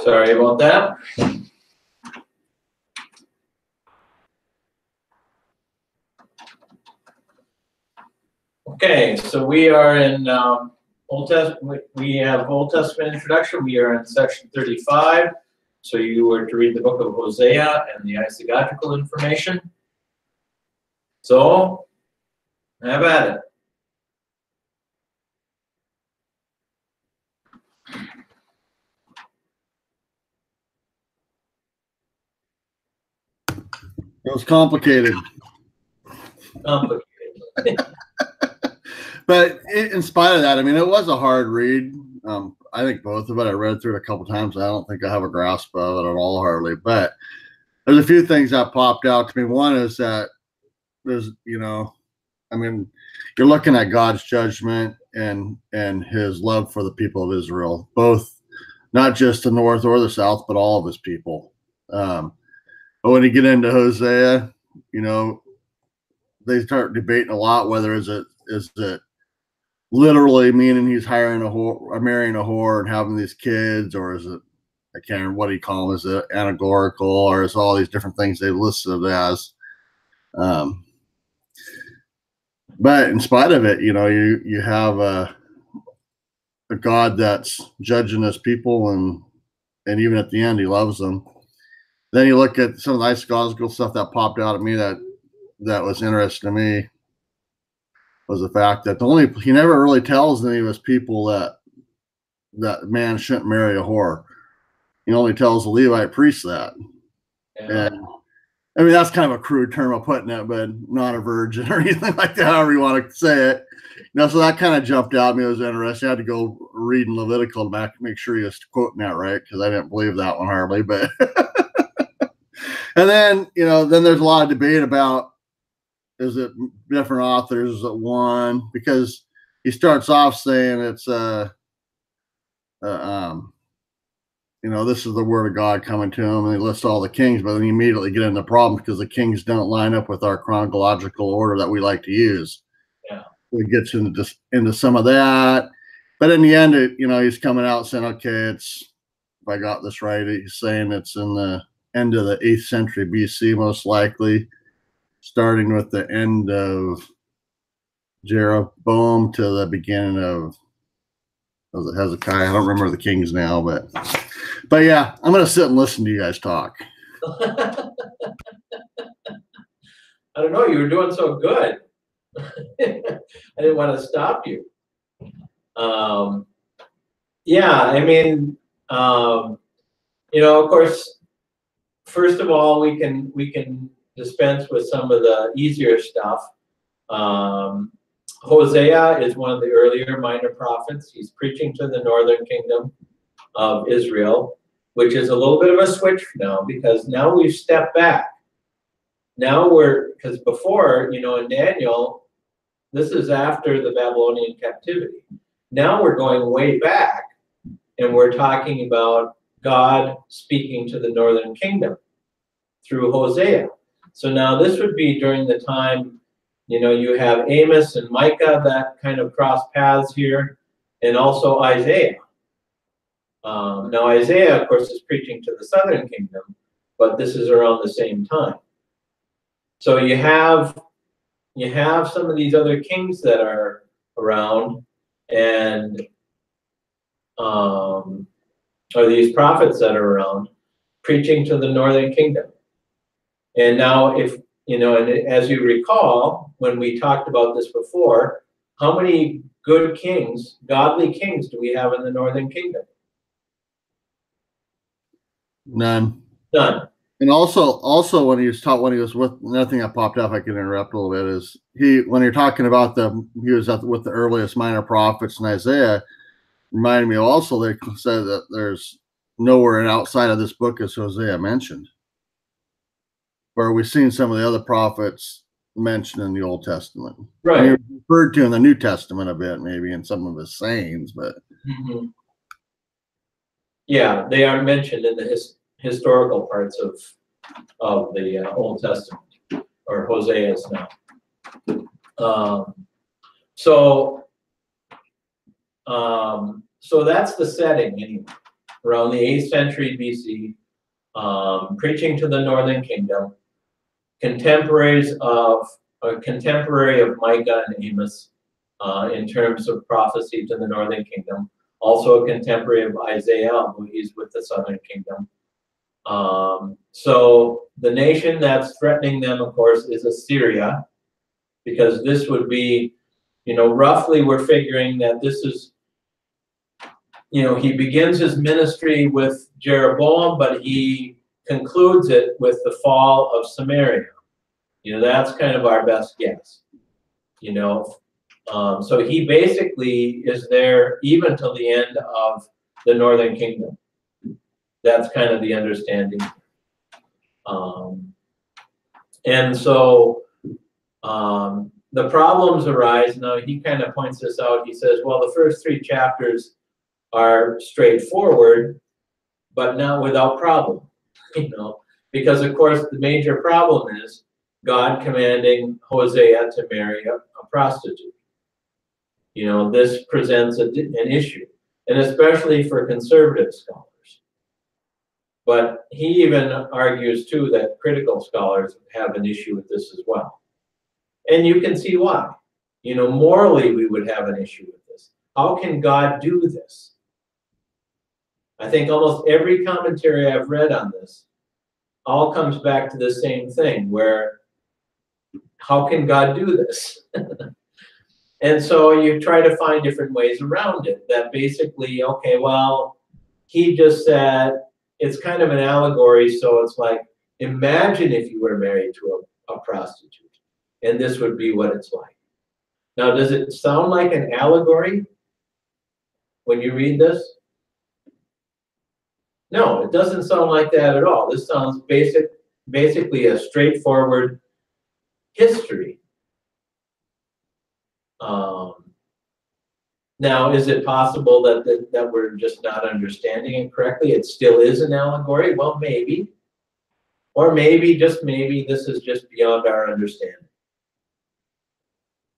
Sorry about that. Okay, so we are in Old Testament. We have Old Testament introduction. We are in section 35. So you were to read the book of Hosea and the isagogical information. So, have at it. It was complicated. But in spite of that, I mean, it was a hard read. I think both of it, I read through it a couple times. I don't think I have a grasp of it at all, hardly. But there's a few things that popped out to me. One is that there's, I mean, you're looking at God's judgment and his love for the people of Israel, both not just the north or the south, but all of his people. But when you get into Hosea, they start debating a lot whether is it literally meaning he's hiring a whore, or marrying a whore and having these kids, or is it, I can't remember what do you call them, is it allegorical, or is all these different things they listed it as. But in spite of it, you have a God that's judging his people, and even at the end, he loves them. Then you look at some of the isagogical stuff that popped out at me that was interesting to me, was the fact that he never really tells any of his people that man shouldn't marry a whore. He only tells the Levite priest that. Yeah. And I mean, that's kind of a crude term of putting it, but not a virgin or anything like that, however you want to say it. So that kind of jumped out at me. It was interesting. I had to go read in Levitical to make sure he was quoting that right, because I didn't believe that one hardly. But and then, then there's a lot of debate about, is it different authors? Is it one? Because he starts off saying it's this is the word of God coming to him, and he lists all the kings, but then you immediately get into the problem because the kings don't line up with our chronological order that we like to use. Yeah, it gets into some of that, but in the end, he's coming out saying, okay, if I got this right, he's saying it's in the end of the 8th century BC, most likely, starting with the end of Jeroboam to the beginning of Hezekiah. I don't remember the kings now, but yeah, I'm going to sit and listen to you guys talk. I don't know. You were doing so good. I didn't want to stop you. Yeah, I mean, of course, first of all, we can dispense with some of the easier stuff. Hosea is one of the earlier minor prophets. He's preaching to the northern kingdom of Israel, which is a little bit of a switch now, because now we've stepped back. Now because before, in Daniel, this is after the Babylonian captivity. Now we're going way back, and we're talking about God speaking to the northern kingdom through Hosea. So now this would be during the time, you have Amos and Micah that kind of cross paths here, and also Isaiah. Now Isaiah, of course, is preaching to the southern kingdom, but this is around the same time. So you have some of these other kings that are around, and or these prophets that are around, preaching to the northern kingdom. And now, and as you recall, when we talked about this before, how many good kings, godly kings, do we have in the northern kingdom? None. And also when he was with, another thing that popped up, I can interrupt a little bit, is when you're talking about he was with the earliest minor prophets in Isaiah, reminded me also they said that there's nowhere outside of this book is Hosea mentioned, where we've seen some of the other prophets mentioned in the Old Testament. Right. And he referred to in the New Testament a bit, maybe in some of his sayings, but yeah, they aren't mentioned in the historical parts of the Old Testament, or Hosea's now. So that's the setting anyway, around the 8th century BC, preaching to the northern kingdom, contemporary of Micah and Amos in terms of prophecy to the northern kingdom, also a contemporary of Isaiah, although he's with the southern kingdom. So the nation that's threatening them, of course, is Assyria, because this would be, roughly we're figuring that this is, he begins his ministry with Jeroboam, but he concludes it with the fall of Samaria. That's kind of our best guess. So he basically is there even till the end of the northern kingdom. That's kind of the understanding. And so the problems arise. Now, he kind of points this out. He says, well, the first 3 chapters are straightforward, but not without problem, because, of course, the major problem is God commanding Hosea to marry a prostitute. This presents an issue, and especially for conservative scholars. But he even argues, too, that critical scholars have an issue with this as well. And you can see why. Morally, we would have an issue with this. How can God do this? I think almost every commentary I've read on this all comes back to the same thing, where how can God do this? And so you try to find different ways around it, that basically, okay, well, he just said, it's kind of an allegory, so it's like, imagine if you were married to a prostitute, and this would be what it's like. Now, does it sound like an allegory when you read this? No, it doesn't sound like that at all. This sounds basically a straightforward history. Now, is it possible that we're just not understanding it correctly? It still is an allegory? Well, maybe. Or maybe, just maybe, this is just beyond our understanding.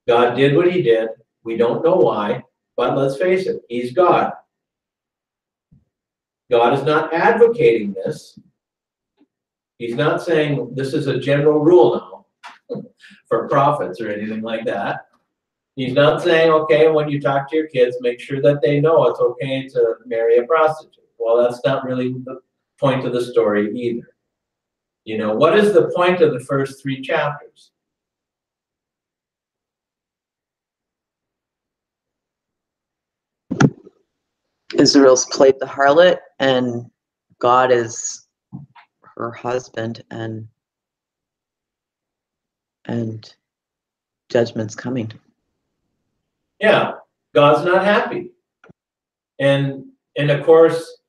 God did what he did. We don't know why, but let's face it, he's God. God is not advocating this. He's not saying this is a general rule now for prophets or anything like that. He's not saying, okay, when you talk to your kids, make sure that they know it's okay to marry a prostitute. Well, that's not really the point of the story either. What is the point of the first 3 chapters? Israel's played the harlot, and God is her husband, and judgment's coming. Yeah, God's not happy. And of course,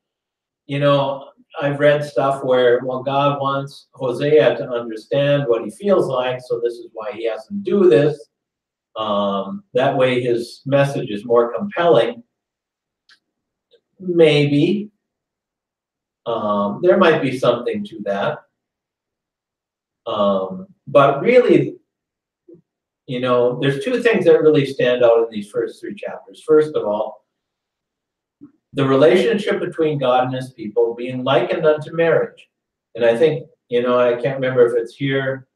I've read stuff where, well, God wants Hosea to understand what he feels like, so this is why he has him do this. That way his message is more compelling. Maybe. There might be something to that. But really, there's 2 things that really stand out in these first 3 chapters. First of all, the relationship between God and his people being likened unto marriage. And I think, I can't remember if it's here,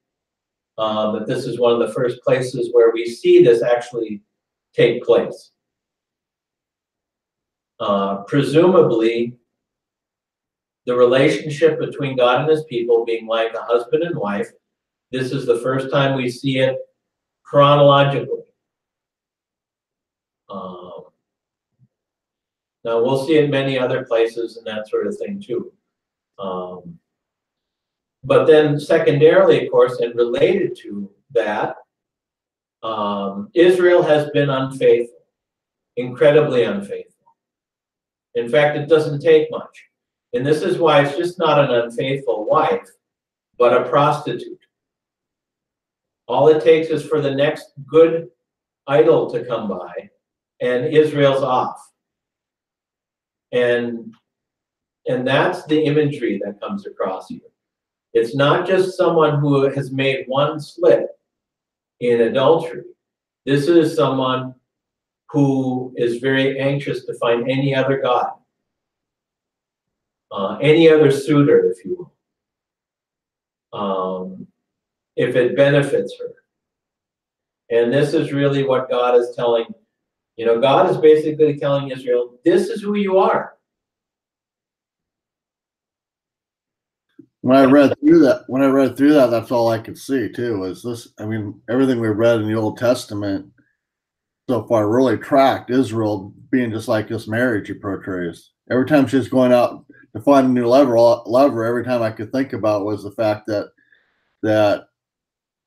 but this is one of the first places where we see this actually take place. Presumably, the relationship between God and his people being like a husband and wife, this is the first time we see it chronologically. Now, we'll see it many other places and that sort of thing too. But then secondarily, of course, and related to that, Israel has been unfaithful, incredibly unfaithful. In fact, it doesn't take much. And this is why it's just not an unfaithful wife, but a prostitute. All it takes is for the next good idol to come by, and Israel's off. And that's the imagery that comes across here. It's not just someone who has made one slip in adultery. This is someone who is very anxious to find any other god. any other suitor, if you will, if it benefits her. And this is really what God is telling, God is basically telling Israel, this is who you are. When I read through that, that's all I could see too, was this. I mean, everything we read in the Old Testament so far really tracked Israel being just like this marriage he portrays. Every time she's going out to find a new lover, every time I could think about was the fact that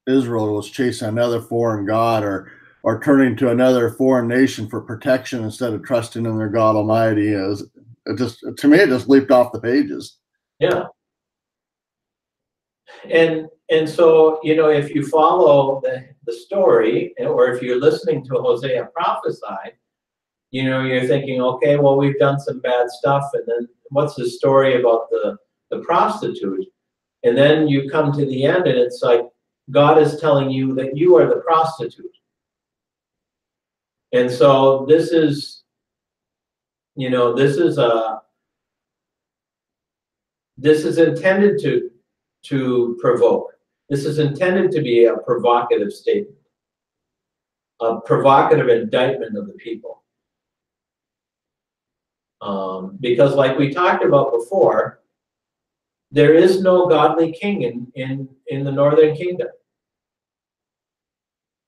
Israel was chasing another foreign god or turning to another foreign nation for protection instead of trusting in their God Almighty. It just leaped off the pages. Yeah. And so, if you follow the story, or if you're listening to Hosea prophesy, you're thinking, okay, well, we've done some bad stuff, and then what's the story about the prostitute? And then you come to the end, and it's like God is telling you that you are the prostitute. And so this is intended to provoke. This is intended to be a provocative statement, a provocative indictment of the people. Because like we talked about before, there is no godly king in the northern kingdom.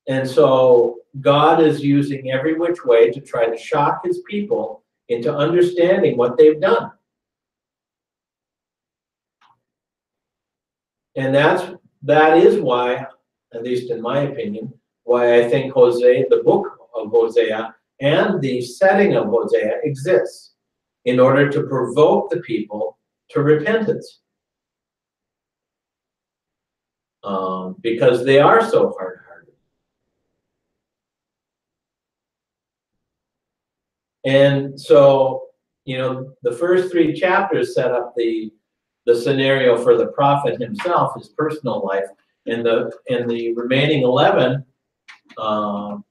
And so God is using every which way to try to shock his people into understanding what they've done. And that is why, at least in my opinion, why I think the book of Hosea and the setting of Hosea exists in order to provoke the people to repentance. Because they are so hard-hearted. And so, the first 3 chapters set up the scenario for the prophet himself, his personal life, and the remaining 11, 4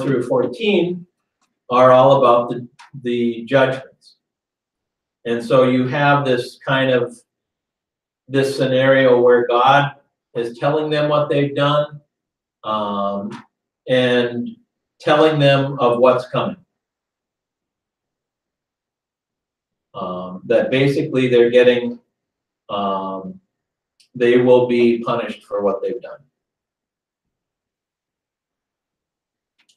through 14, are all about the judgments. And so you have this scenario where God is telling them what they've done, and telling them of what's coming. That basically they're getting, they will be punished for what they've done.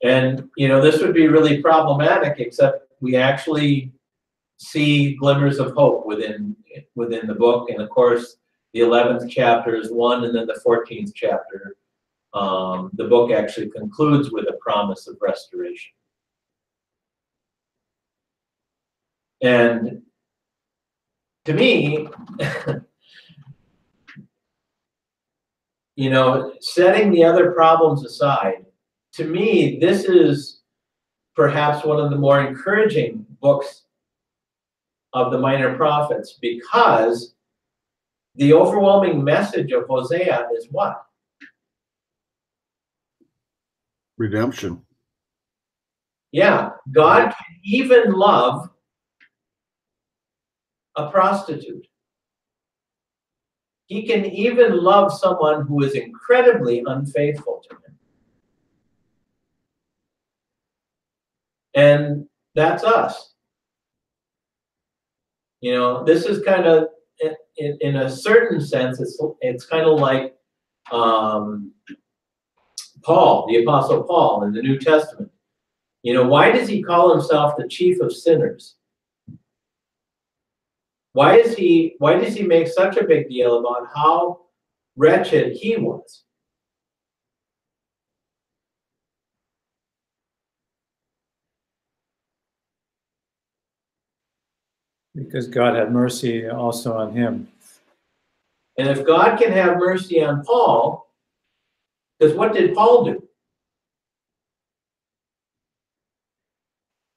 And, this would be really problematic, except we actually see glimmers of hope within the book. And of course, the 11th chapter is one, and then the 14th chapter, the book actually concludes with a promise of restoration. And to me, setting the other problems aside, to me, this is perhaps one of the more encouraging books of the minor prophets, because the overwhelming message of Hosea is what? Redemption. Yeah, God can even love a prostitute. He can even love someone who is incredibly unfaithful to him. And that's us. This is kind of, in a certain sense, it's kind of like Paul, the Apostle Paul in the New Testament. Why does he call himself the chief of sinners? Why does he make such a big deal about how wretched he was? Because God had mercy also on him. And if God can have mercy on Paul, because what did Paul do?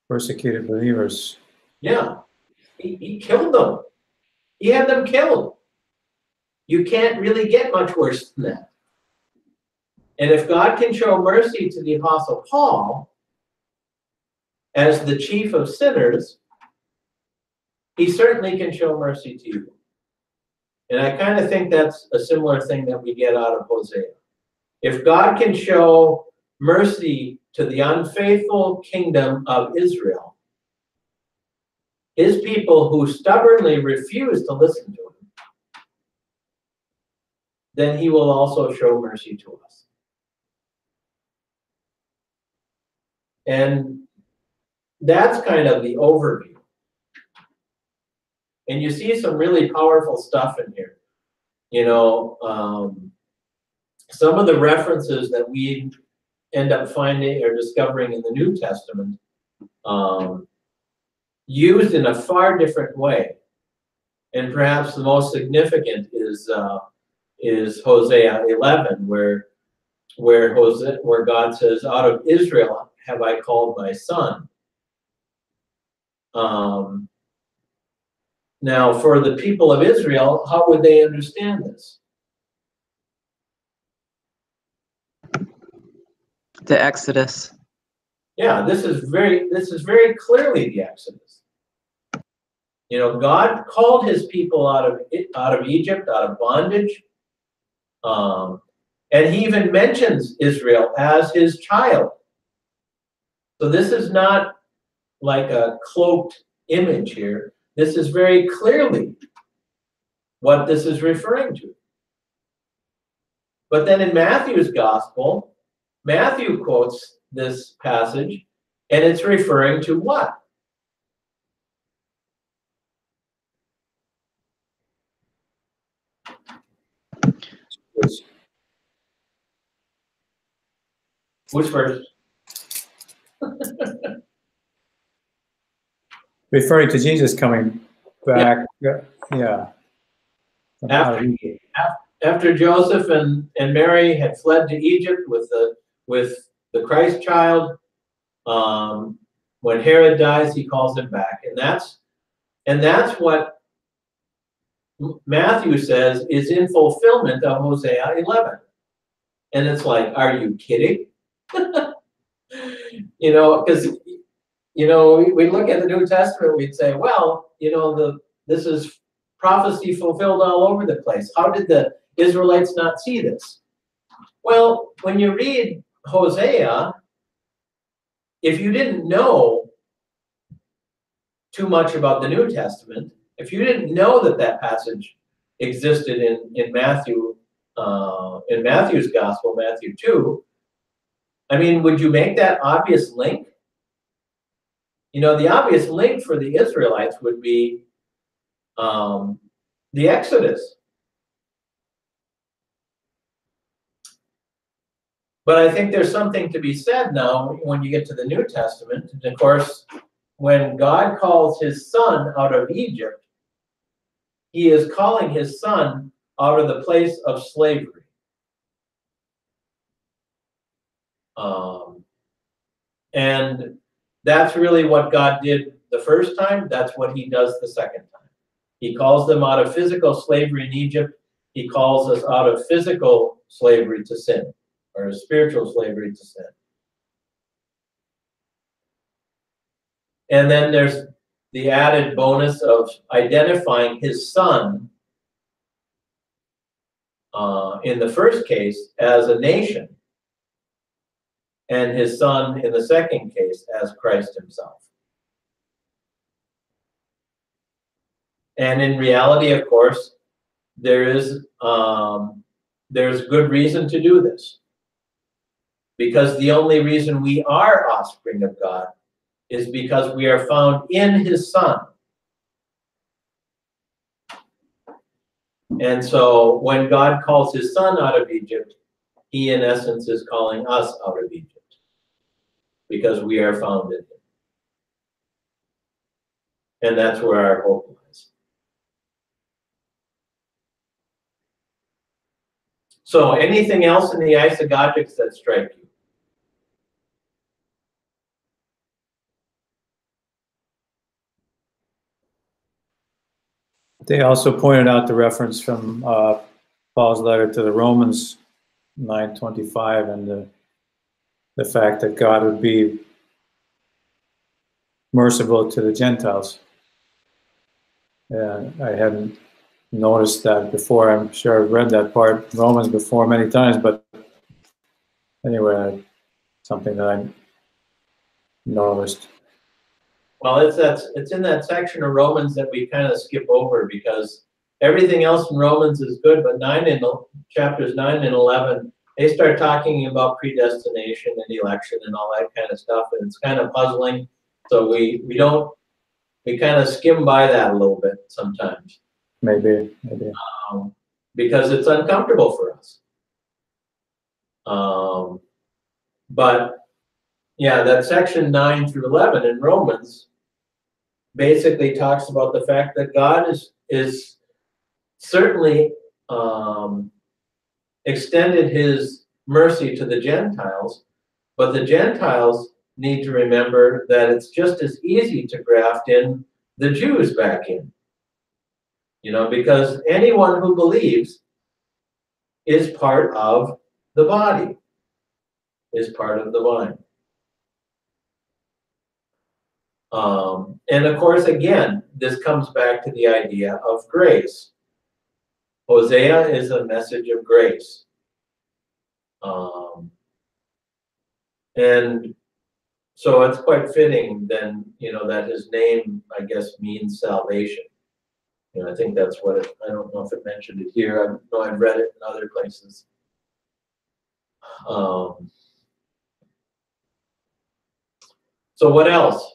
Persecuted believers. Yeah, he killed them. He had them killed. You can't really get much worse than that. And if God can show mercy to the Apostle Paul as the chief of sinners, he certainly can show mercy to you. And I kind of think that's a similar thing that we get out of Hosea. If God can show mercy to the unfaithful kingdom of Israel, his people who stubbornly refuse to listen to him, then he will also show mercy to us. And that's kind of the overview. And you see some really powerful stuff in here. You know, some of the references that we end up finding or discovering in the New Testament, used in a far different way. And perhaps the most significant is Hosea 11, where God says, "Out of Israel have I called my son." Now, for the people of Israel, how would they understand this? The Exodus. Yeah, this is very clearly the Exodus. You know, God called his people out of Egypt, out of bondage. And he even mentions Israel as his child. So this is not like a cloaked image here. This is very clearly what this is referring to. But then in Matthew's gospel, Matthew quotes this passage, and it's referring to what? Which verse? Referring to Jesus coming back, yeah. After Joseph and Mary had fled to Egypt with the Christ child, when Herod dies, he calls him back, and that's what Matthew says is in fulfillment of Hosea 11. And it's like, are you kidding? You know, because you know, we look at the New Testament, we'd say, well, you know, this is prophecy fulfilled all over the place. How did the Israelites not see this? Well, when you read Hosea, if you didn't know too much about the New Testament, if you didn't know that passage existed in Matthew, in Matthew's gospel, Matthew 2, I mean, would you make that obvious link? You know, the obvious link for the Israelites would be the Exodus. But I think there's something to be said now when you get to the New Testament. And of course, when God calls his son out of Egypt, he is calling his son out of the place of slavery. And that's really what God did the first time. That's what he does the second time. He calls them out of physical slavery in Egypt. He calls us out of physical slavery to sin, or spiritual slavery to sin. And then there's the added bonus of identifying his son in the first case as a nation, and his son in the second case as Christ himself. And in reality, of course, there's good reason to do this. Because the only reason we are offspring of God is because we are found in his son. And so when God calls his son out of Egypt, he in essence is calling us out of Egypt, because we are found in him. And that's where our hope lies. So anything else in the isagogics that strike you? They also pointed out the reference from Paul's letter to the Romans 9:25 and the fact that God would be merciful to the Gentiles. I hadn't noticed that before. I'm sure I've read that part in Romans before many times, but anyway, something that I noticed. Well, it's in that section of Romans that we kind of skip over because everything else in Romans is good, but chapters 9 and 11, they start talking about predestination and election and all that kind of stuff, and it's kind of puzzling. So we kind of skim by that a little bit sometimes. Maybe. Because it's uncomfortable for us. But yeah, that section 9 through 11 in Romans basically talks about the fact that God is certainly extended his mercy to the Gentiles, but the Gentiles need to remember that it's just as easy to graft in the Jews back in. Because anyone who believes is part of the body, is part of the vine. And of course, again, this comes back to the idea of grace. Hosea is a message of grace. And so it's quite fitting then, that his name, I guess, means salvation. I think that's what I don't know if it mentioned it here. I know I've read it in other places. So what else?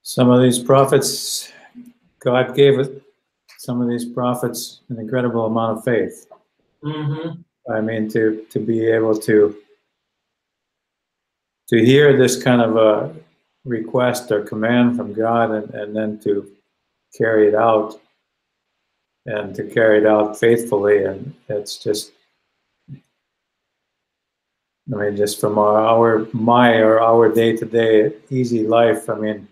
Some of these prophets, God gave some of these prophets an incredible amount of faith. Mm-hmm. I mean, to be able to hear this kind of a request or command from God and then to carry it out and to carry it out faithfully. And it's just, I mean, just from our day-to-day easy life, I mean,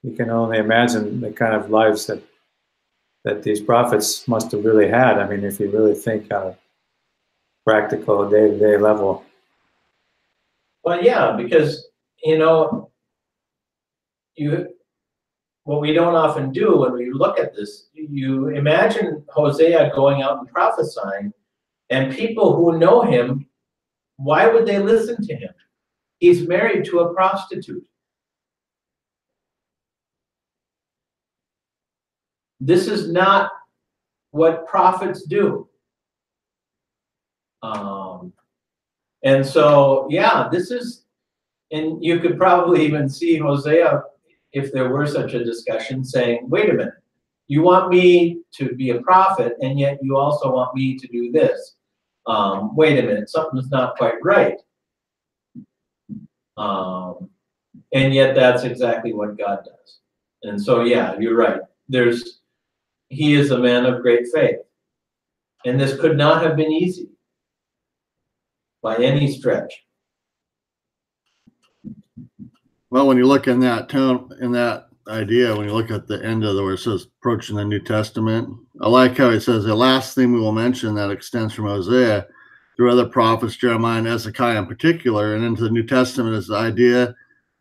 you can only imagine the kind of lives that these prophets must have really had. I mean, if you really think on a practical day-to-day level. Well, yeah, because, what we don't often do when we look at this, you imagine Hosea going out and prophesying, and people who know him, why would they listen to him? He's married to a prostitute. This is not what prophets do. And so, yeah, this is, and you could probably even see Hosea, if there were such a discussion, saying, wait a minute, you want me to be a prophet, and yet you also want me to do this. Wait a minute, something's not quite right. And yet that's exactly what God does. And so, yeah, you're right. He is a man of great faith. And this could not have been easy by any stretch. Well, when you look in that tone, in that idea, when you look at the end of where it says approaching the New Testament, I like how it says the last thing we will mention that extends from Hosea through other prophets, Jeremiah and Hezekiah in particular, and into the New Testament is the idea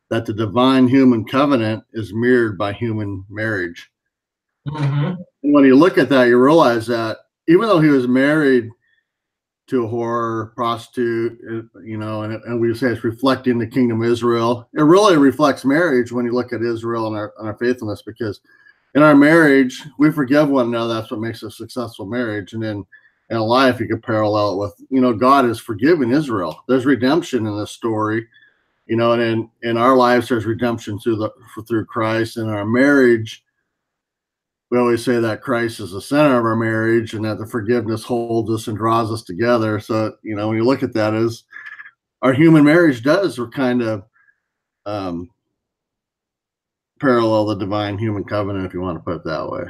that the divine human covenant is mirrored by human marriage. Mm-hmm. And when you look at that, you realize that even though he was married to a whore, prostitute, and we say it's reflecting the kingdom of Israel, it really reflects marriage when you look at Israel and our faithfulness, because in our marriage, we forgive one another. That's what makes a successful marriage. And then in life, you could parallel it with, God has forgiven Israel. There's redemption in this story, and in our lives, there's redemption through Christ. In our marriage, we always say that Christ is the center of our marriage and that the forgiveness holds us and draws us together. So, when you look at that, as our human marriage does, we're kind of parallel the divine human covenant, if you want to put it that way.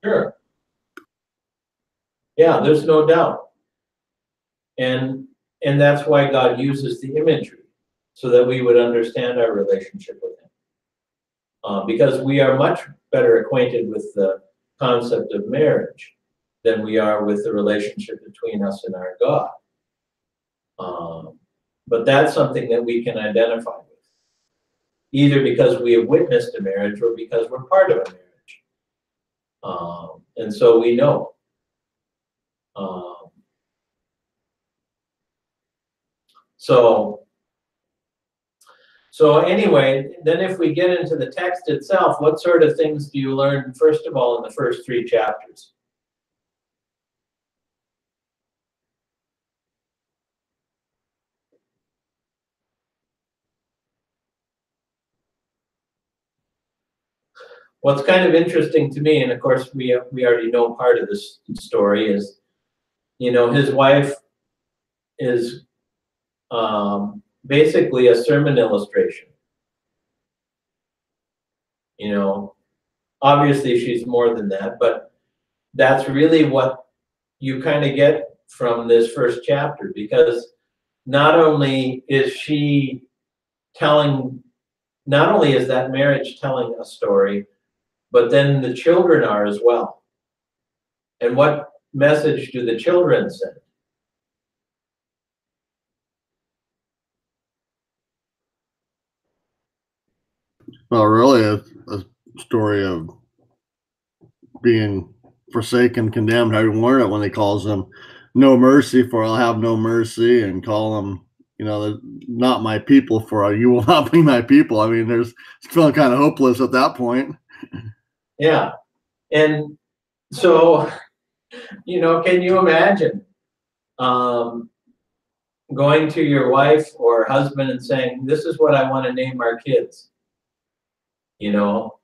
Sure. Yeah, there's no doubt. And that's why God uses the imagery, so that we would understand our relationship with him. Because we are much better acquainted with the concept of marriage than we are with the relationship between us and our God. But that's something that we can identify with, either because we have witnessed a marriage or because we're part of a marriage. And so we know. So anyway, then if we get into the text itself, what sort of things do you learn, first of all, in the first 3 chapters? What's kind of interesting to me, and of course we already know part of this story, is, you know, his wife is basically a sermon illustration. You know, obviously she's more than that, but that's really what you kind of get from this first chapter, because not only is that marriage telling a story, but then the children are as well. And what message do the children send? Well, really, a story of being forsaken, condemned. I learn it when he calls them no mercy, for I'll have no mercy, and call them, you know, not my people, for you will not be my people. I mean, it's feeling kind of hopeless at that point. Yeah. And so, you know, can you imagine going to your wife or husband and saying, this is what I want to name our kids, you know?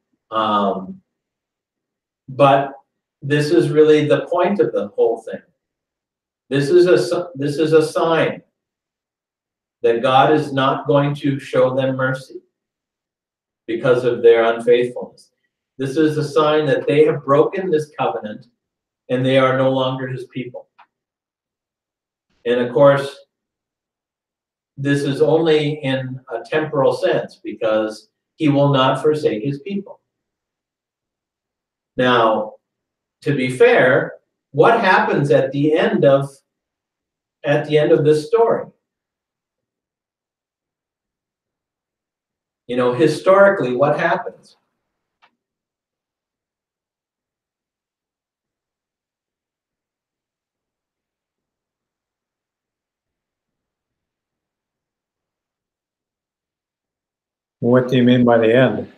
But this is really the point of the whole thing. This is a sign that God is not going to show them mercy because of their unfaithfulness. This is a sign that they have broken this covenant and they are no longer his people. And of course, this is only in a temporal sense, because he will not forsake his people. Now, to be fair, what happens at the end of this story? You know, historically, what happens? What do you mean by the end?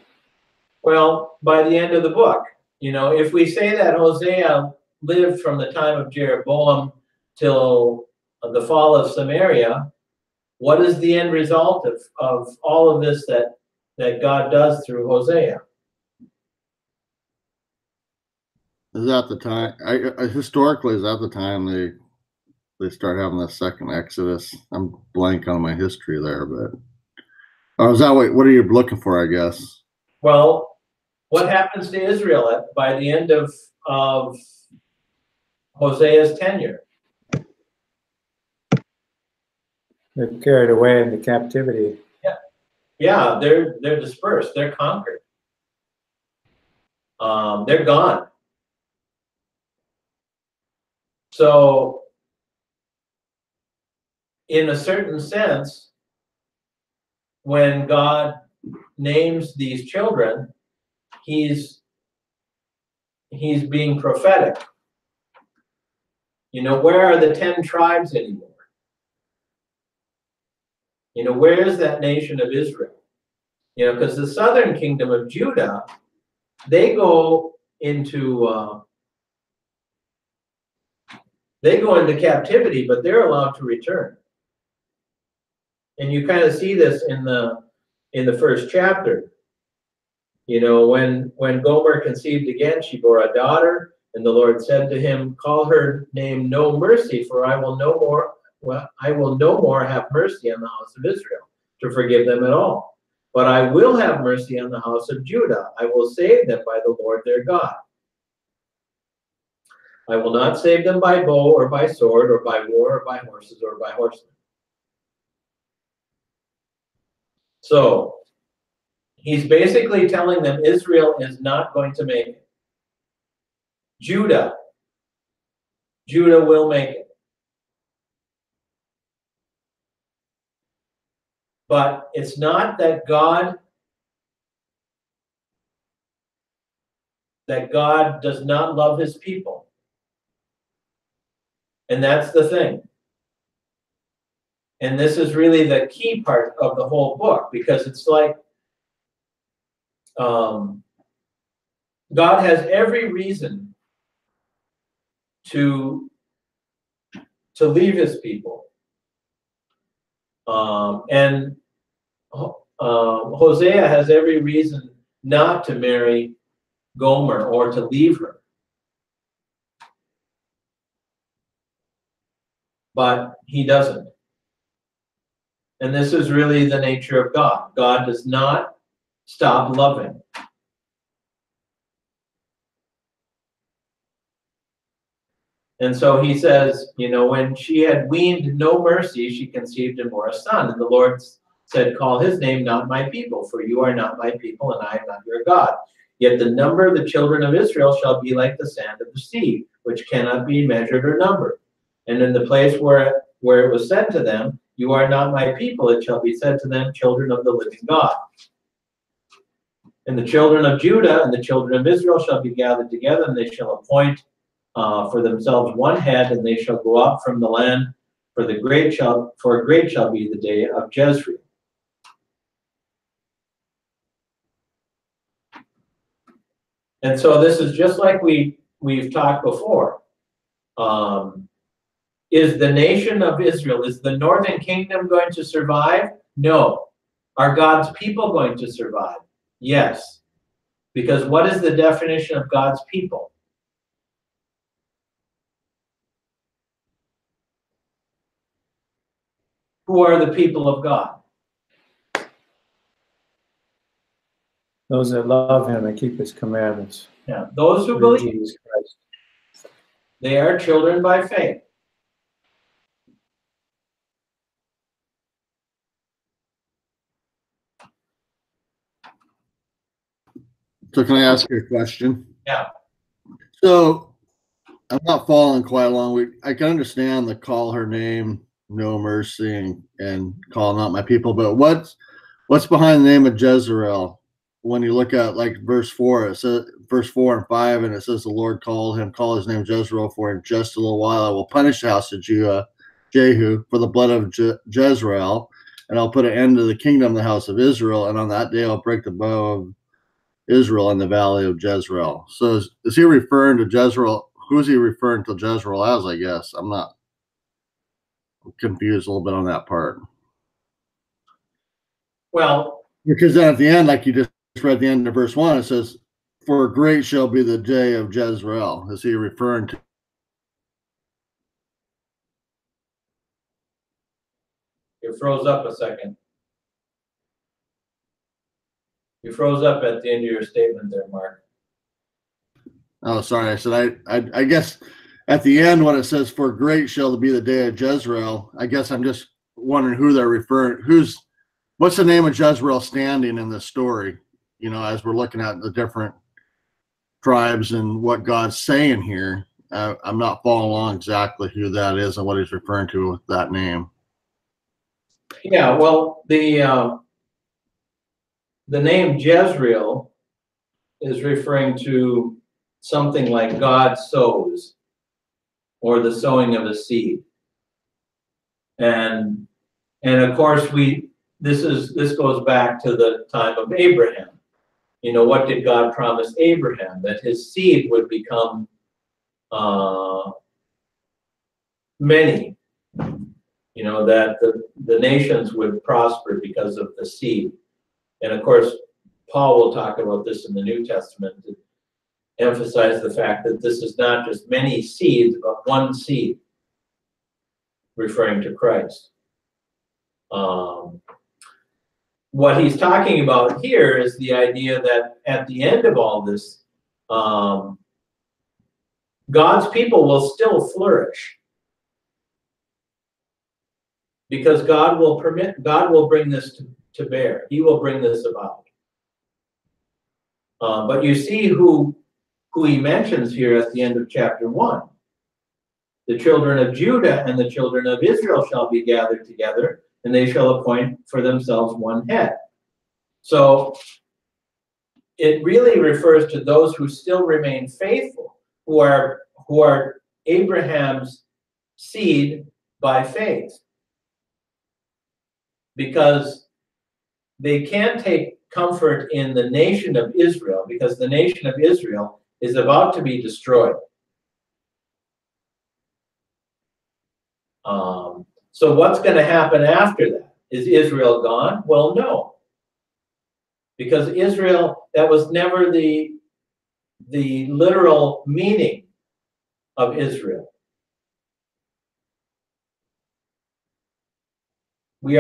Well, by the end of the book, you know, if we say that Hosea lived from the time of Jeroboam till the fall of Samaria, what is the end result of all of this that God does through Hosea? Is that the time? Historically, is that the time they start having the second Exodus? I'm blank on my history there, but or is that what are you looking for? I guess. Well, what happens to Israel by the end of Hosea's tenure? They're carried away into captivity. Yeah, they're dispersed. They're conquered. They're gone. So, in a certain sense, when God names these children, he's being prophetic. You know, where are the 10 tribes anymore? You know, where is that nation of Israel? You know, because the southern kingdom of Judah, they go into captivity, but they're allowed to return. And you kind of see this in the first chapter. You know, when Gomer conceived again, she bore a daughter, and the Lord said to him, call her name No Mercy, for I will no more have mercy on the house of Israel to forgive them at all. But I will have mercy on the house of Judah. I will save them by the Lord their God. I will not save them by bow or by sword or by war or by horses or by horsemen. So he's basically telling them Israel is not going to make it. Judah will make it. But it's not that God does not love his people. And that's the thing. And this is really the key part of the whole book, because it's like God has every reason to leave his people. And Hosea has every reason not to marry Gomer or to leave her. But he doesn't. And this is really the nature of God. God does not stop loving. And so he says, you know, when she had weaned no mercy, she conceived and bore a son. And the Lord said, call his name not my people, for you are not my people, and I am not your God. Yet the number of the children of Israel shall be like the sand of the sea, which cannot be measured or numbered. And in the place where it was said to them, you are not my people, it shall be said to them, children of the living God. And the children of Judah and the children of Israel shall be gathered together, and they shall appoint for themselves one head, and they shall go up from the land, for a great shall be the day of Jezreel. And so this is just like we've talked before. Is the nation of Israel, is the northern kingdom going to survive? No. Are God's people going to survive? Yes. Because what is the definition of God's people? Who are the people of God? Those that love him and keep his commandments. Yeah, those who believe. Jesus Christ. They are children by faith. So can I ask you a question? Yeah. So I'm not following quite along. I can understand the call her name, no mercy, and call not my people, but what's behind the name of Jezreel? When you look at like verse 4, it says verse 4 and 5, and it says the Lord call his name Jezreel, for in just a little while I will punish the house of Jehu for the blood of Jezreel, and I'll put an end to the kingdom of the house of Israel, and on that day I'll break the bow of Israel in the valley of Jezreel. So is he referring to Jezreel? Who's he referring to Jezreel as, I guess? I'm confused a little bit on that part. Well, because then at the end, like you just read the end of verse 1, it says, for great shall be the day of Jezreel. Is he referring to? You froze up a second. You froze up at the end of your statement there, Mark. Oh, sorry. I said, I guess at the end when it says, for great shall be the day of Jezreel, I guess I'm just wondering who they're referring, what's the name of Jezreel standing in this story? You know, as we're looking at the different tribes and what God's saying here, I'm not following along exactly who that is and what he's referring to with that name. Yeah, well, the name Jezreel is referring to something like God sows, or the sowing of a seed. And of course this goes back to the time of Abraham. You know, what did God promise Abraham? That his seed would become many. You know, that the nations would prosper because of the seed. And of course, Paul will talk about this in the New Testament to emphasize the fact that this is not just many seeds, but one seed, what he's talking about here is the idea that at the end of all this, God's people will still flourish. Because God will bring this to bear. He will bring this about. But you see who he mentions here at the end of chapter 1. The children of Judah and the children of Israel shall be gathered together, and they shall appoint for themselves one head. So it really refers to those who still remain faithful, who are Abraham's seed by faith. Because they can't take comfort in the nation of Israel, because the nation of Israel is about to be destroyed. So what's going to happen after that? Is Israel gone? Well, no. Because Israel, that was never the literal meaning of Israel. They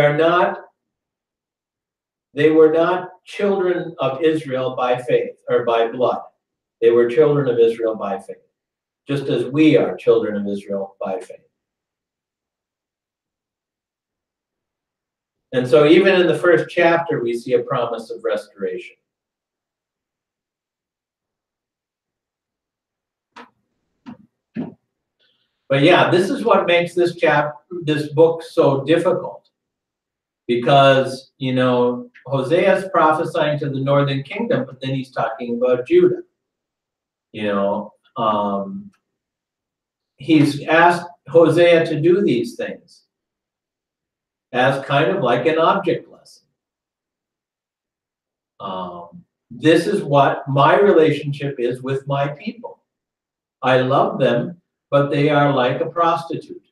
were not children of Israel by faith or by blood. They were children of Israel by faith, just as we are children of Israel by faith. And so even in the first chapter, we see a promise of restoration. But yeah, this is what makes this book so difficult. Because, you know, Hosea is prophesying to the northern kingdom, but then he's talking about Judah. You know, he's asked Hosea to do these things as kind of like an object lesson. This is what my relationship is with my people. I love them, but they are like a prostitute.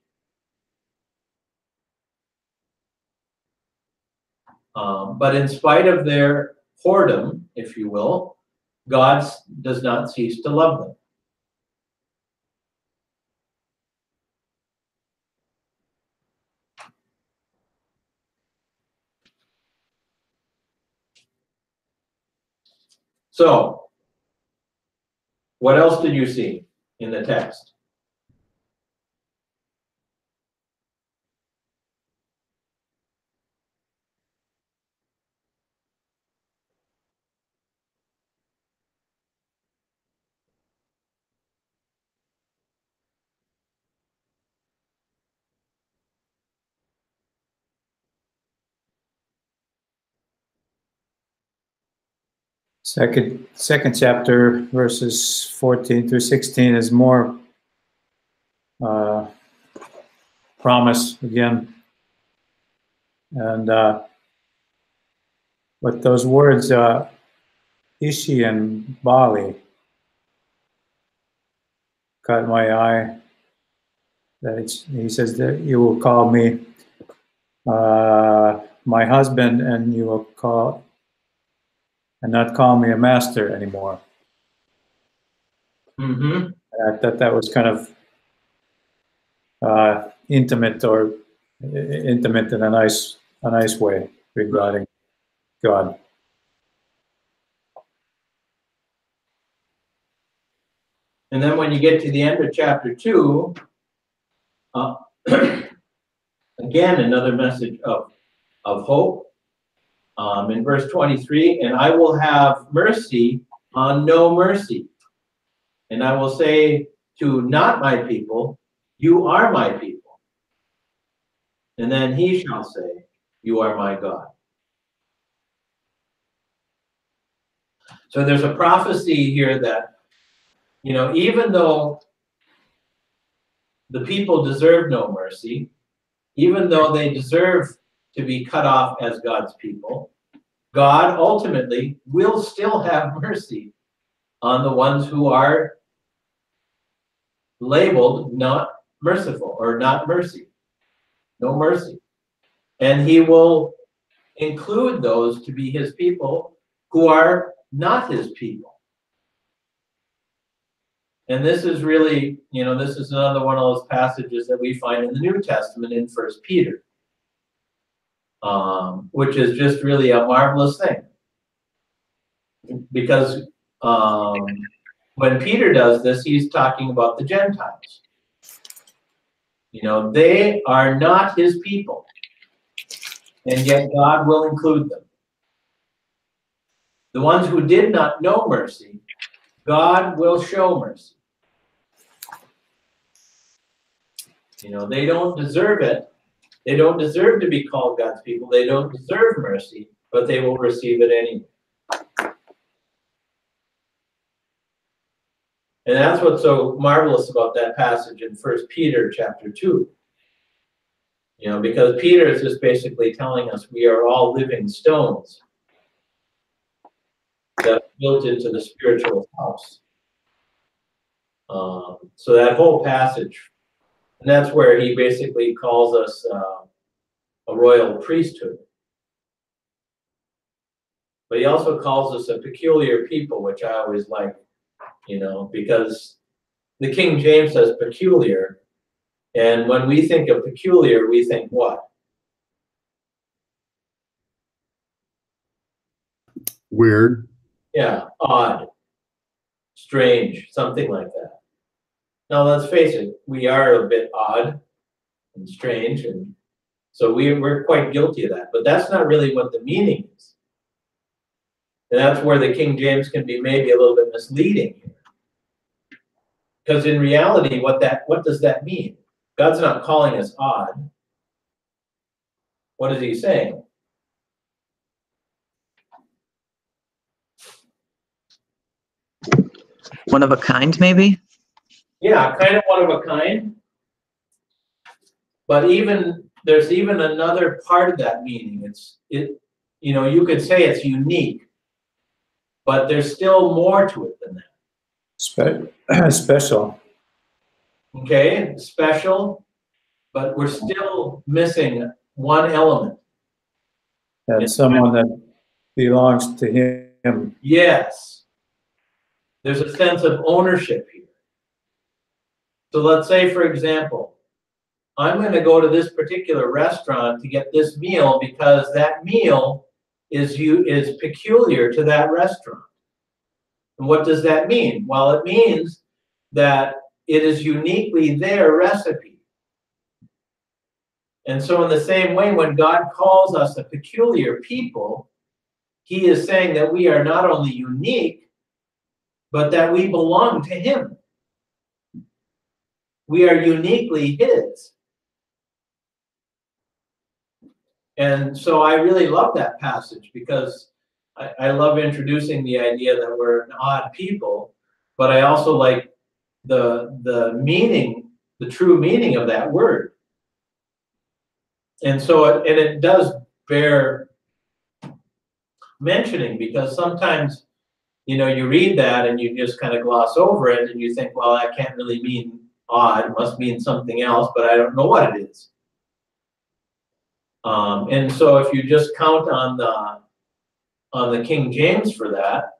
But in spite of their whoredom, if you will, God does not cease to love them. So, what else did you see in the text? Second chapter, verses 14 through 16, is more promise again. And but those words, Ishi and Bali, caught my eye. That he says that you will call me my husband, and you will not call me a master anymore. Mm-hmm. That was kind of intimate in a nice way regarding God. And then when you get to the end of chapter 2, again, another message of hope. In verse 23, and I will have mercy on no mercy. And I will say to not my people, you are my people. And then he shall say, you are my God. So there's a prophecy here that, you know, even though the people deserve no mercy, even though they deserve to be cut off as God's people, God ultimately will still have mercy on the ones who are labeled not merciful or not mercy, no mercy. And he will include those to be his people who are not his people. And this is really, you know, this is another one of those passages that we find in the New Testament in 1 Peter. which is just really a marvelous thing. Because when Peter does this, he's talking about the Gentiles. You know, they are not his people, and yet God will include them. The ones who did not know mercy, God will show mercy. You know, they don't deserve it. They don't deserve to be called God's people. They don't deserve mercy, but they will receive it anyway. And that's what's so marvelous about that passage in 1 Peter chapter 2. You know, because Peter is just basically telling us we are all living stones that are built into the spiritual house. So that whole passage, and that's where he basically calls us a royal priesthood. But he also calls us a peculiar people, which I always like, you know, because the King James says peculiar, and when we think of peculiar, we think what? Weird. Yeah, odd, strange, something like that. Now, let's face it, we are a bit odd and strange, and so we're quite guilty of that. But that's not really what the meaning is. And that's where the King James can be maybe a little bit misleading here. Because in reality, what does that mean? God's not calling us odd. What is he saying? One of a kind, maybe? Yeah, kind of one of a kind. But there's even another part of that meaning. You know, you could say it's unique, but there's still more to it than that. Special. Okay, special, but we're still missing one element. And someone that belongs to him. Yes. There's a sense of ownership here. So let's say, for example, I'm going to go to this particular restaurant to get this meal because that meal is peculiar to that restaurant. And what does that mean? Well, it means that it is uniquely their recipe. And so in the same way, when God calls us a peculiar people, he is saying that we are not only unique, but that we belong to him. We are uniquely his. And so I really love that passage because I love introducing the idea that we're an odd people, but I also like the meaning, the true meaning of that word. And so it does bear mentioning, because sometimes, you know, you read that and you just kind of gloss over it and you think, well, that can't really mean odd, it must mean something else, but I don't know what it is. And so if you just count on the King James for that,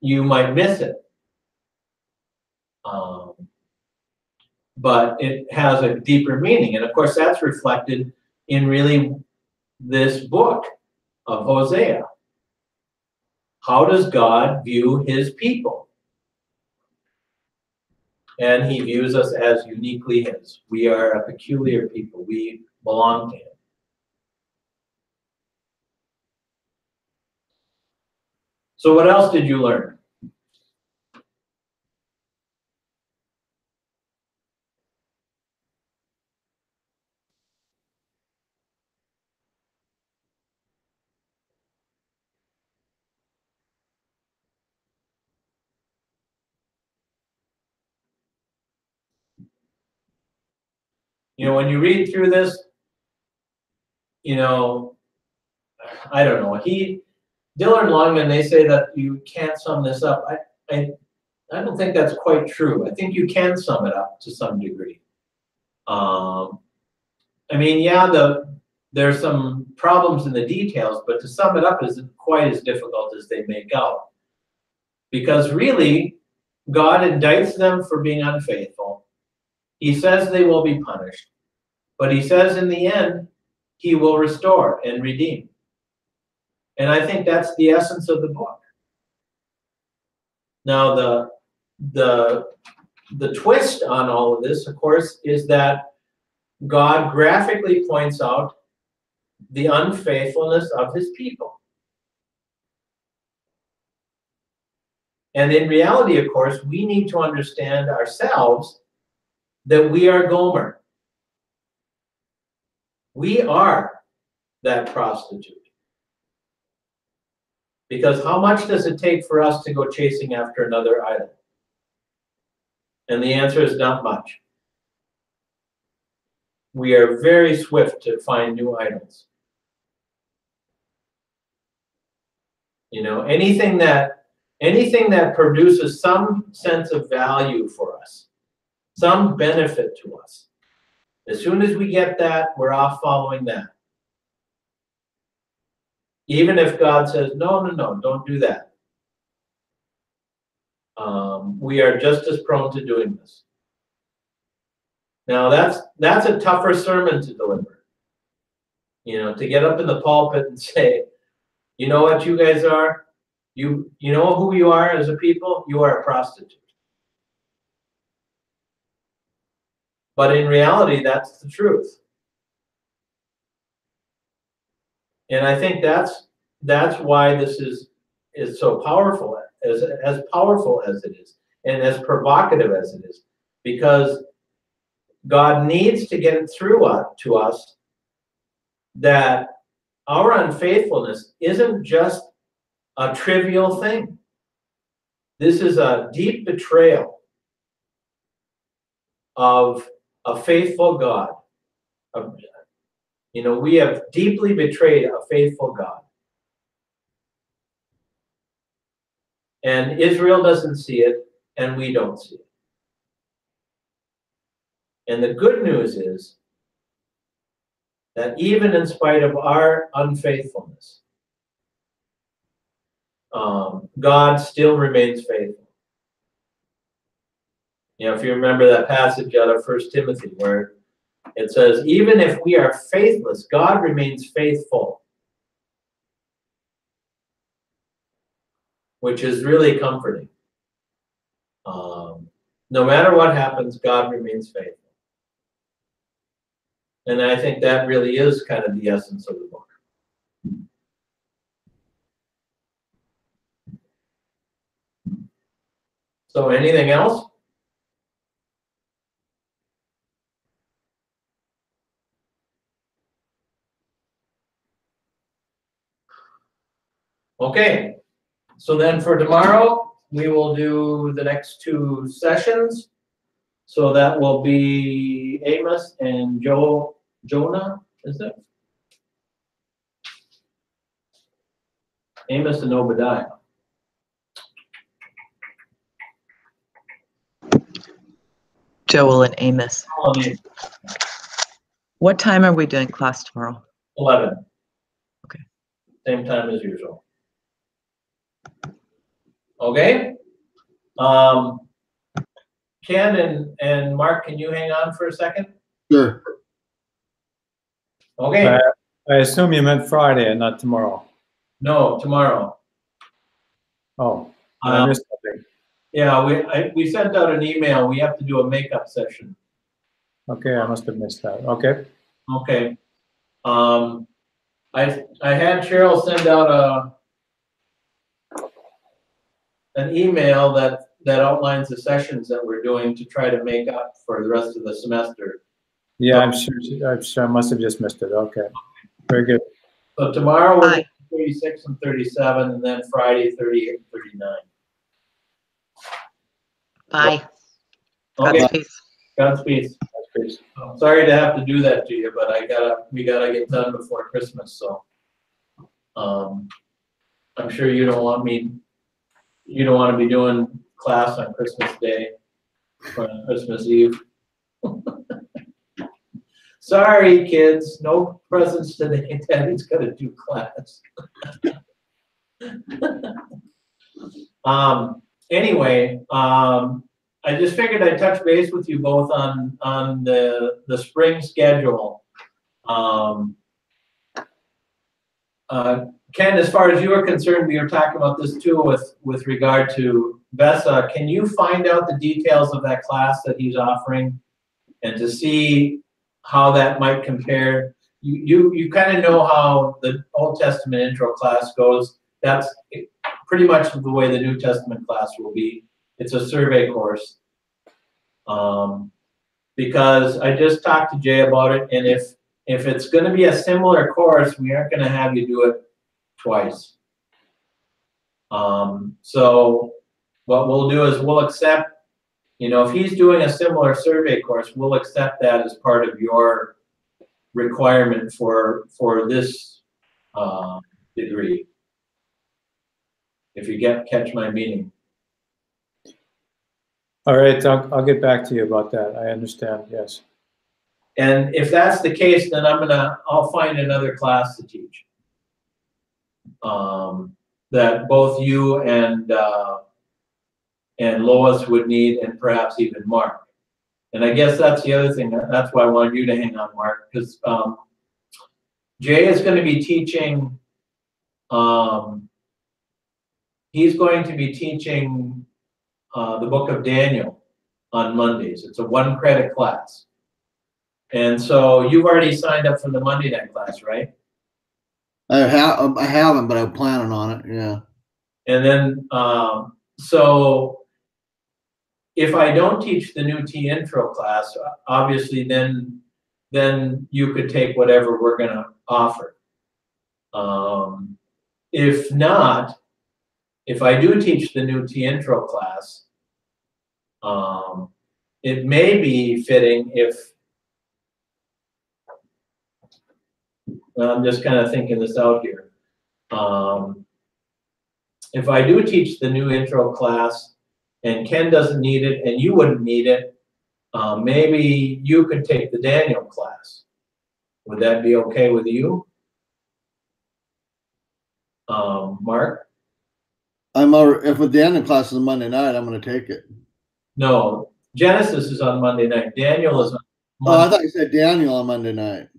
you might miss it. But it has a deeper meaning. And of course, that's reflected in really this book of Hosea. How does God view his people? And he views us as uniquely his. We are a peculiar people. We belong to him. So what else did you learn? You know, when you read through this, you know, I don't know. Dillard Longman, they say that you can't sum this up. I don't think that's quite true. I think you can sum it up to some degree. I mean, yeah, there's some problems in the details, but to sum it up isn't quite as difficult as they make out. Because really, God indicts them for being unfaithful. He says they will be punished. But he says in the end he will restore and redeem. And I think that's the essence of the book. Now, the twist on all of this, of course, is that God graphically points out the unfaithfulness of his people. And in reality, of course, we need to understand ourselves that we are Gomer. We are that prostitute. Because how much does it take for us to go chasing after another idol? And the answer is not much. We are very swift to find new idols. You know, anything that produces some sense of value for us, some benefit to us. As soon as we get that, we're off following that. Even if God says, no, no, no, don't do that. We are just as prone to doing this. Now that's a tougher sermon to deliver. You know, to get up in the pulpit and say, you know what you guys are? You know who you are as a people? You are a prostitute. But in reality, that's the truth. And I think that's why this is so powerful, as powerful as it is, and as provocative as it is, because God needs to get it through to us that our unfaithfulness isn't just a trivial thing. This is a deep betrayal of a faithful God. You know, we have deeply betrayed a faithful God. And Israel doesn't see it, and we don't see it. And the good news is that even in spite of our unfaithfulness, God still remains faithful. You know, if you remember that passage out of 1 Timothy where it says, even if we are faithless, God remains faithful. Which is really comforting. No matter what happens, God remains faithful. And I think that really is kind of the essence of the book. So anything else? Okay. So then for tomorrow, we will do the next two sessions. So that will be Amos and Jonah, is it? Amos and Obadiah. Joel and Amos. What time are we doing class tomorrow? 11. Okay. Same time as usual. Okay. Ken and Mark, can you hang on for a second? Sure. Okay. I assume you meant Friday and not tomorrow. No, tomorrow. Oh, I missed something. Yeah, we sent out an email. We have to do a makeup session. Okay, I must have missed that. Okay. Okay. I had Cheryl send out an email that outlines the sessions that we're doing to try to make up for the rest of the semester. Yeah, I'm sure I must have just missed it. Okay. Very good. So tomorrow we're 36 and 37, and then Friday 38 and 39. Bye. Okay. Godspeed. Godspeed. Sorry to have to do that to you, but we gotta get done before Christmas. So I'm sure you don't want to be doing class on Christmas Day or on Christmas Eve. Sorry, kids, no presents today. Daddy's got to do class. Anyway, I just figured I'd touch base with you both on the spring schedule. Ken, as far as you are concerned, we were talking about this too with regard to Vesa. Can you find out the details of that class that he's offering and to see how that might compare? You kind of know how the Old Testament intro class goes. That's pretty much the way the New Testament class will be. It's a survey course. Because I just talked to Jay about it, and if it's going to be a similar course, we aren't going to have you do it twice. So what we'll do is we'll accept, if he's doing a similar survey course, we'll accept that as part of your requirement for this degree. If you catch my meaning. All right, I'll get back to you about that. I understand, yes. And if that's the case, then I'll find another class to teach. That both you and Lois would need, and perhaps even Mark. And I guess that's the other thing. That's why I wanted you to hang on, Mark, because Jay is going to be teaching. He's going to be teaching the book of Daniel on Mondays. It's a 1-credit class. And so you've already signed up for the Monday night class, right? I haven't, but I'm planning on it. Yeah. And then, so if I don't teach the new T intro class, obviously then you could take whatever we're going to offer. If not, if I do teach the new T intro class, it may be fitting if, I'm just kind of thinking this out here. If I do teach the new intro class and Ken doesn't need it and you wouldn't need it, maybe you could take the Daniel class. Would that be okay with you? Mark? If the Daniel class is Monday night, I'm going to take it. No, Genesis is on Monday night. Daniel is on Monday. Oh, I thought you said Daniel on Monday night.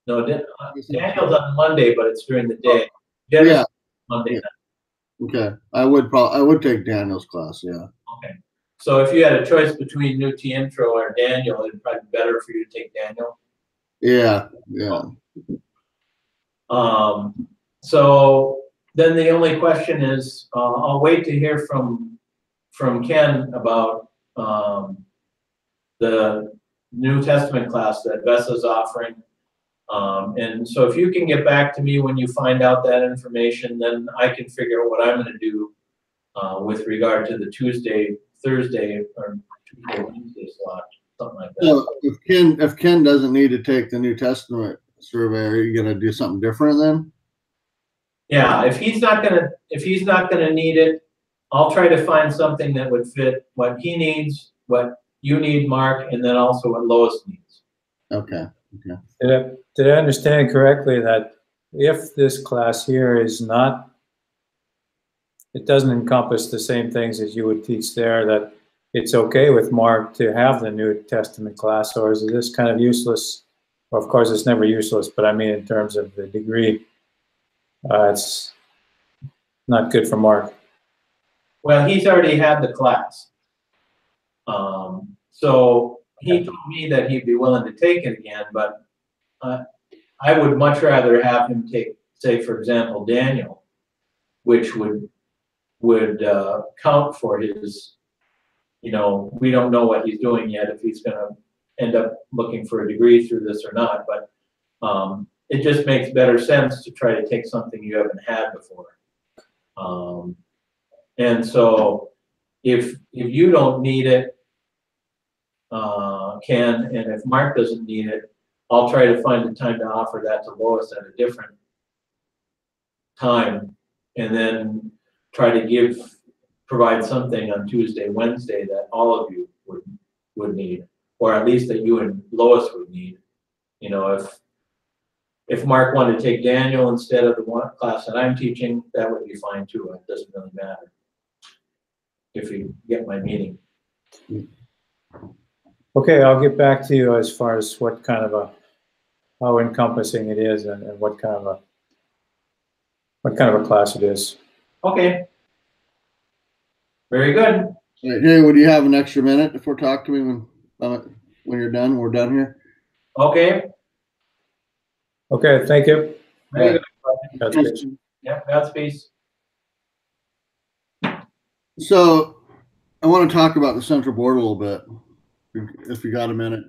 No, Daniel's on Monday, but it's during the day. Genesis is Monday night. Okay, I would take Daniel's class. Yeah. Okay, so if you had a choice between New T Intro or Daniel, it'd probably be better for you to take Daniel. Yeah. Yeah. So then the only question is, I'll wait to hear from Ken about the New Testament class that Vesa's offering. And so if you can get back to me when you find out that information, then I can figure out what I'm going to do with regard to the Tuesday, Thursday, or Tuesday, Wednesday slot, something like that. So if Ken doesn't need to take the New Testament survey, are you going to do something different then? Yeah, if he's not gonna need it, I'll try to find something that would fit what he needs, what you need, Mark, and then also what Lois needs. Okay. Okay. Did I understand correctly that if this class here is not, it doesn't encompass the same things as you would teach there, that it's okay with Mark to have the New Testament class, or is this kind of useless? Well, of course, it's never useless, but I mean in terms of the degree, it's not good for Mark. Well, he's already had the class. So he told me that he'd be willing to take it again, but I would much rather have him take, say, for example, Daniel, which would count for his, we don't know what he's doing yet, if he's going to end up looking for a degree through this or not, but it just makes better sense to try to take something you haven't had before. And so if you don't need it, Ken, and if Mark doesn't need it, I'll try to find a time to offer that to Lois at a different time, and then try to provide something on Tuesday, Wednesday that all of you would need, or at least that you and Lois would need. If Mark wanted to take Daniel instead of the one class that I'm teaching, that would be fine too. It doesn't really matter, if you get my meaning. Okay, I'll get back to you as far as what kind of how encompassing it is and what kind of what kind of a class it is. Okay. Very good. Hey, would you have an extra minute before talk to me when you're done? We're done here. Okay. Okay, thank you. Very Right. good. Godspeed. Yeah, Godspeed. So I want to talk about the central board a little bit, if you got a minute.